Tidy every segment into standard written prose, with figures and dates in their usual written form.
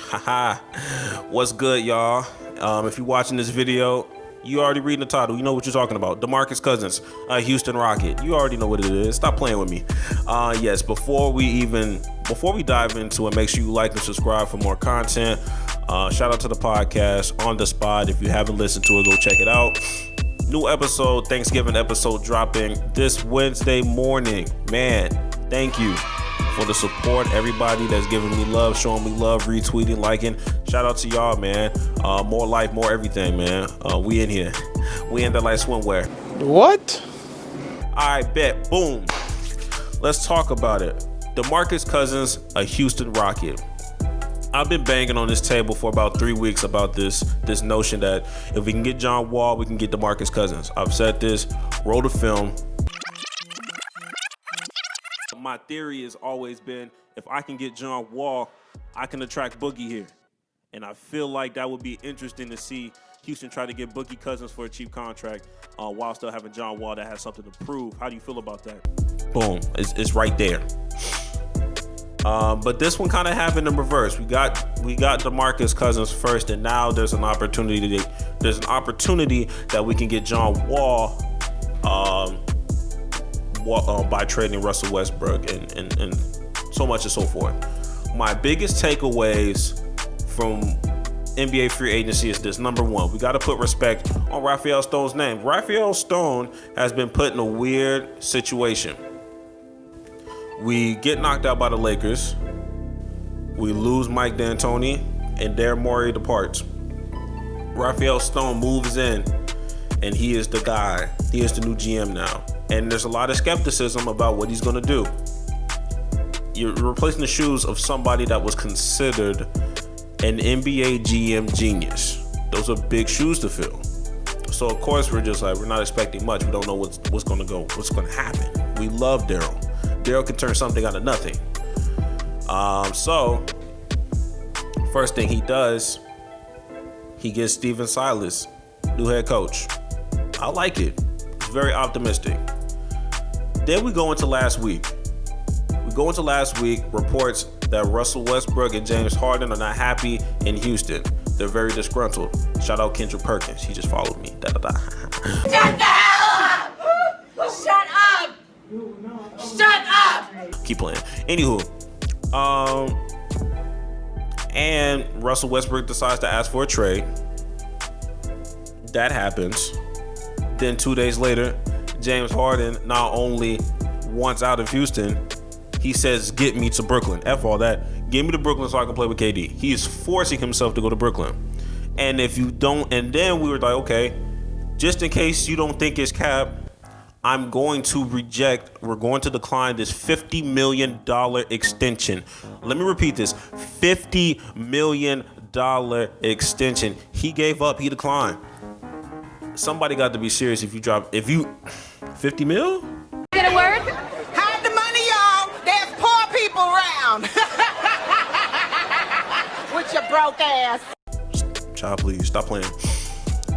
Haha. What's good, y'all? If you're watching this video, you already reading the title. You know what you're talking about. DeMarcus Cousins, a Houston Rocket. You already know what it is. Stop playing with me. Yes, before we dive into it, make sure you like and subscribe for more content. Shout out to the podcast On the Spot. If you haven't listened to it, go check it out. New episode, Thanksgiving episode dropping this Wednesday morning. Man, thank you for the support. Everybody that's giving me love, showing me love, retweeting, liking. Shout out to y'all, man. More life, more everything, man. We in here. We in the light swimwear. What? I bet. Boom. Let's talk about it. DeMarcus Cousins, a Houston Rocket. I've been banging on this table for about 3 weeks about this notion that if we can get John Wall, we can get DeMarcus Cousins. I've said this, wrote a film. My theory has always been, if I can get John Wall, I can attract Boogie here. And I feel like that would be interesting to see Houston try to get Boogie Cousins for a cheap contract while still having John Wall that has something to prove. How do you feel about that? Boom. It's right there. But this one kind of happened in reverse. We got DeMarcus Cousins first, and now there's an opportunity that we can get John Wall by trading Russell Westbrook and so much and so forth. My biggest takeaways from NBA free agency is this. Number one, we got to put respect on Rafael Stone's name. Rafael Stone has been put in a weird situation. We get knocked out by the Lakers. We lose Mike D'Antoni, and Daryl Morey departs. Rafael Stone moves in, and he is the guy. He is the new GM now. And there's a lot of skepticism about what he's going to do. You're replacing the shoes of somebody that was considered an NBA GM genius. Those are big shoes to fill. So of course we're not expecting much. We don't know what's going to happen. We love Daryl. Daryl can turn something out of nothing. So first thing he does, he gets Stephen Silas, new head coach. I like it. It's very optimistic. Then we go into last week. Reports that Russell Westbrook and James Harden are not happy in Houston. They're very disgruntled. Shout out Kendrick Perkins. He just followed me. Shut the hell up! Shut up! Shut up! Keep playing. Anywho, and Russell Westbrook decides to ask for a trade. That happens. Then 2 days later, James Harden not only wants out of Houston, he says, get me to Brooklyn. F all that. Get me to Brooklyn so I can play with KD. He is forcing himself to go to Brooklyn. And if you don't, and then we were like, okay, just in case you don't think it's cap, we're going to decline this $50 million extension. Let me repeat this. $50 million extension. He gave up, he declined. Somebody got to be serious if you 50 mil? Get a word? Hide the money, y'all. There's poor people around. With your broke ass. Child, please stop playing.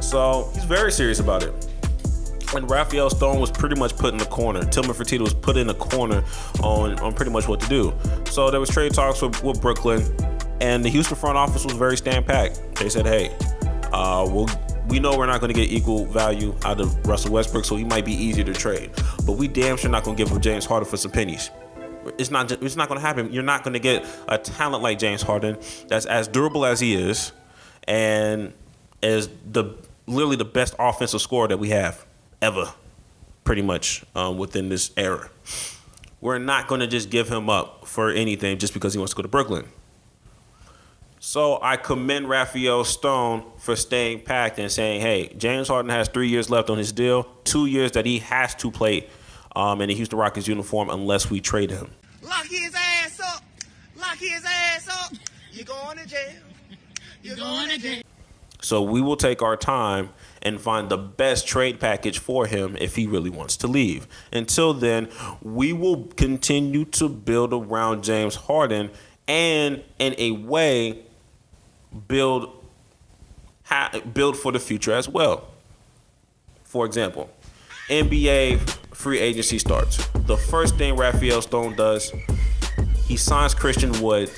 So he's very serious about it. And Rafael Stone was pretty much put in the corner. Tillman Fertitta was put in the corner on pretty much what to do. So there was trade talks with Brooklyn, and the Houston front office was very stand-packed. They said, hey, we know we're not going to get equal value out of Russell Westbrook, so he might be easier to trade. But we damn sure not going to give him James Harden for some pennies. It's not going to happen. You're not going to get a talent like James Harden that's as durable as he is and as literally the best offensive scorer that we have ever, pretty much, within this era. We're not going to just give him up for anything just because he wants to go to Brooklyn. So I commend Rafael Stone for staying packed and saying, hey, James Harden has 3 years left on his deal, 2 years that he has to play in the Houston Rockets uniform unless we trade him. Lock his ass up. Lock his ass up. You're going to jail. You're going to jail. So we will take our time and find the best trade package for him if he really wants to leave. Until then, we will continue to build around James Harden and in a way build for the future as well. For example, NBA free agency starts. The first thing Rafael Stone does, he signs Christian Wood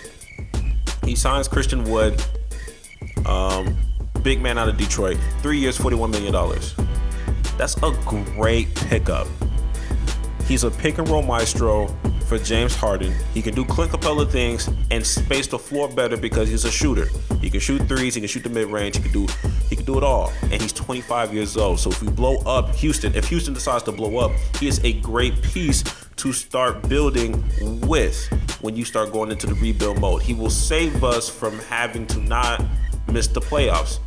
He signs Christian Wood, big man out of Detroit. 3 years, $41 million. That's a great pickup. He's a pick and roll maestro for James Harden. He can do Clint Capella things and space the floor better because he's a shooter. He can shoot threes, he can shoot the mid-range, he can do it all. And he's 25 years old. So if we blow up Houston, if Houston decides to blow up, he is a great piece to start building with when you start going into the rebuild mode. He will save us from having to not miss the playoffs.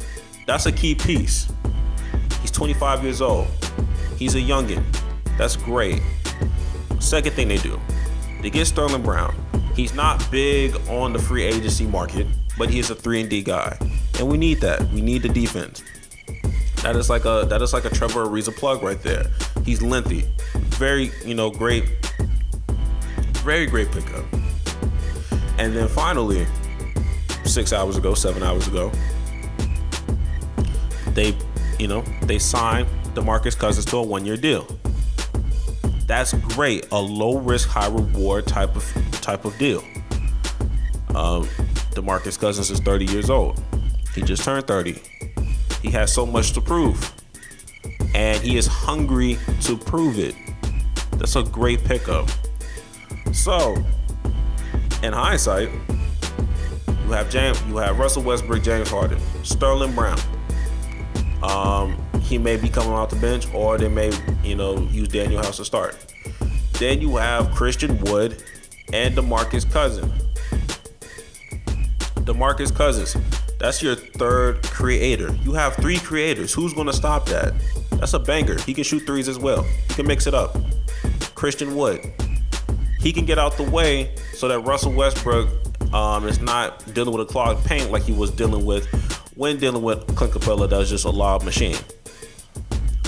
That's a key piece. He's 25 years old. He's a youngin'. That's great. Second thing they do, they get Sterling Brown. He's not big on the free agency market, but he is a 3-and-D guy. And we need that. We need the defense. That is like a Trevor Ariza plug right there. He's lengthy. Very, great. Very great pickup. And then finally, 7 hours ago, they signed DeMarcus Cousins to a 1-year deal. That's great. A low risk, high reward type of deal. DeMarcus Cousins is 30 years old. He just turned 30. He has so much to prove. And he is hungry to prove it. That's a great pickup. So, in hindsight, you have Russell Westbrook, James Harden, Sterling Brown. He may be coming off the bench, or they may, use Daniel House to start. Then you have Christian Wood and DeMarcus Cousins. DeMarcus Cousins, that's your third creator. You have 3 creators. Who's going to stop that? That's a banger. He can shoot threes as well. He can mix it up. Christian Wood, he can get out the way so that Russell Westbrook is not dealing with a clogged paint like he was dealing with when dealing with Clint Capella. That was just a lob machine.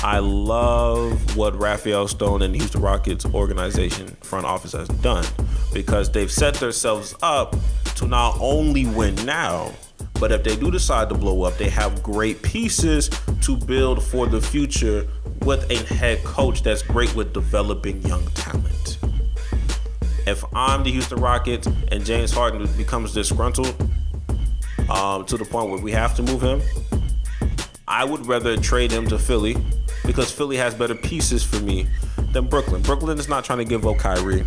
I love what Raphael Stone and the Houston Rockets organization front office has done, because they've set themselves up to not only win now, but if they do decide to blow up, they have great pieces to build for the future with a head coach that's great with developing young talent. If I'm the Houston Rockets and James Harden becomes disgruntled to the point where we have to move him, I would rather trade him to Philly, because Philly has better pieces for me than Brooklyn. Brooklyn is not trying to give up Kyrie,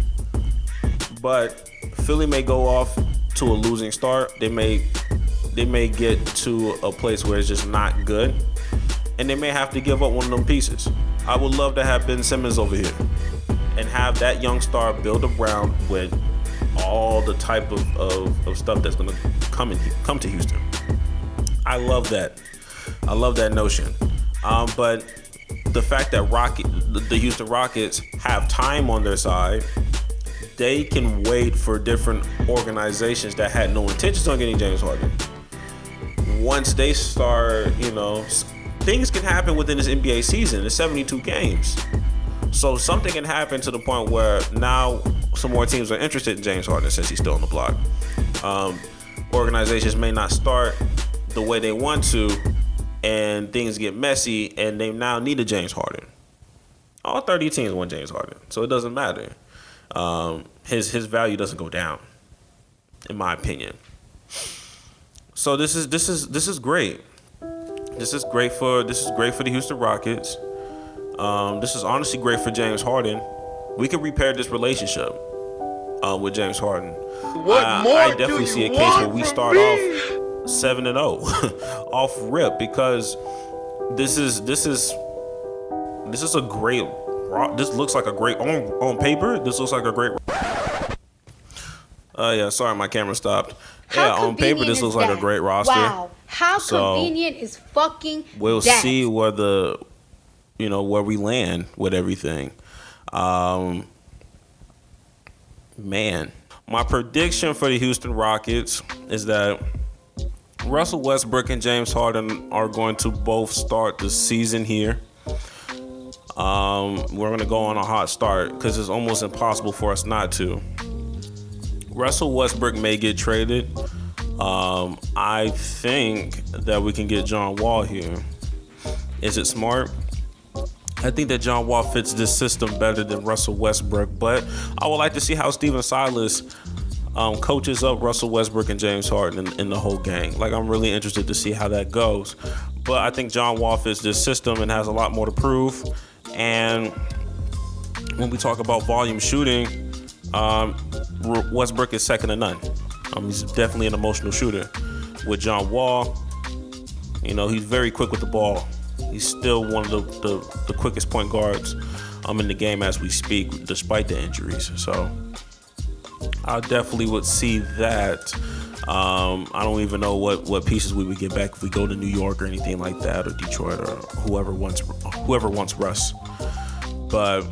but Philly may go off to a losing start. They may get to a place where it's just not good, and they may have to give up one of them pieces. I would love to have Ben Simmons over here and have that young star build around with all the type of stuff that's going to come to Houston. I love that. I love that notion. But the fact that the Houston Rockets have time on their side, they can wait for different organizations that had no intentions on getting James Harden. Once they start, things can happen within this NBA season. It's 72 games. So something can happen to the point where now some more teams are interested in James Harden since he's still on the block. Organizations may not start the way they want to, and things get messy, and they now need a James Harden. All 30 teams want James Harden, so it doesn't matter. His value doesn't go down, in my opinion. So this is great. This is great for the Houston Rockets. This is honestly great for James Harden. We can repair this relationship with James Harden. I definitely see a case where we start off 7-0 off rip, because this looks like a great on paper. This looks like a great. Sorry, my camera stopped. On paper this looks like a great roster. Wow, how convenient is fucking We'll that? see where where we land with everything. Man, my prediction for the Houston Rockets is that Russell Westbrook and James Harden are going to both start the season here. We're going to go on a hot start because it's almost impossible for us not to. Russell Westbrook may get traded. I think that we can get John Wall here. Is it smart? I think that John Wall fits this system better than Russell Westbrook, but I would like to see how Steven Silas coaches up Russell Westbrook and James Harden and the whole gang. Like, I'm really interested to see how that goes. But I think John Wall fits this system and has a lot more to prove. And when we talk about volume shooting, Westbrook is second to none. He's definitely an emotional shooter. With John Wall, he's very quick with the ball. He's still one of the quickest point guards in the game as we speak, despite the injuries. So I definitely would see that. I don't even know what pieces we would get back if we go to New York or anything like that, or Detroit, or whoever wants Russ. But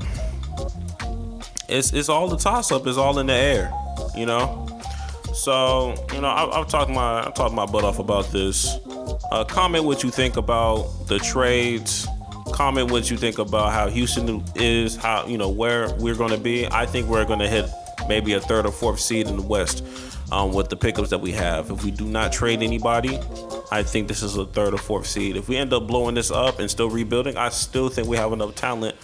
it's all the toss up. It's all in the air, So I've talked my butt off about this. Comment what you think about the trades. Comment what you think about how Houston is, how where we're going to be. I think we're going to hit maybe a third or fourth seed in the West with the pickups that we have. If we do not trade anybody, I think this is a third or fourth seed. If we end up blowing this up and still rebuilding, I still think we have enough talent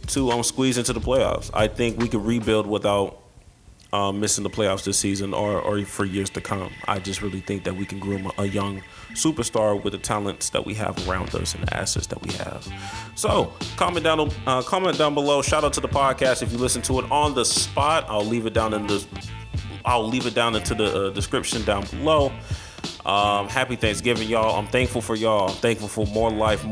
to squeeze into the playoffs. I think we could rebuild without missing the playoffs this season or for years to come. I just really think that we can groom a young superstar with the talents that we have around us and the assets that we have. So comment down below. Shout out to the podcast if you listen to it on the spot. I'll leave it down into the description down below. Happy Thanksgiving, y'all. I'm thankful for y'all. I'm thankful for more life.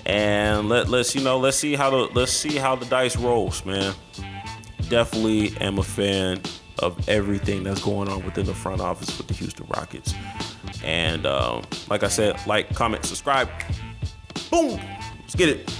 And let's see how the dice rolls, man. Definitely am a fan of everything that's going on within the front office with the Houston Rockets. And like I said, like, comment, subscribe. Boom. Let's get it.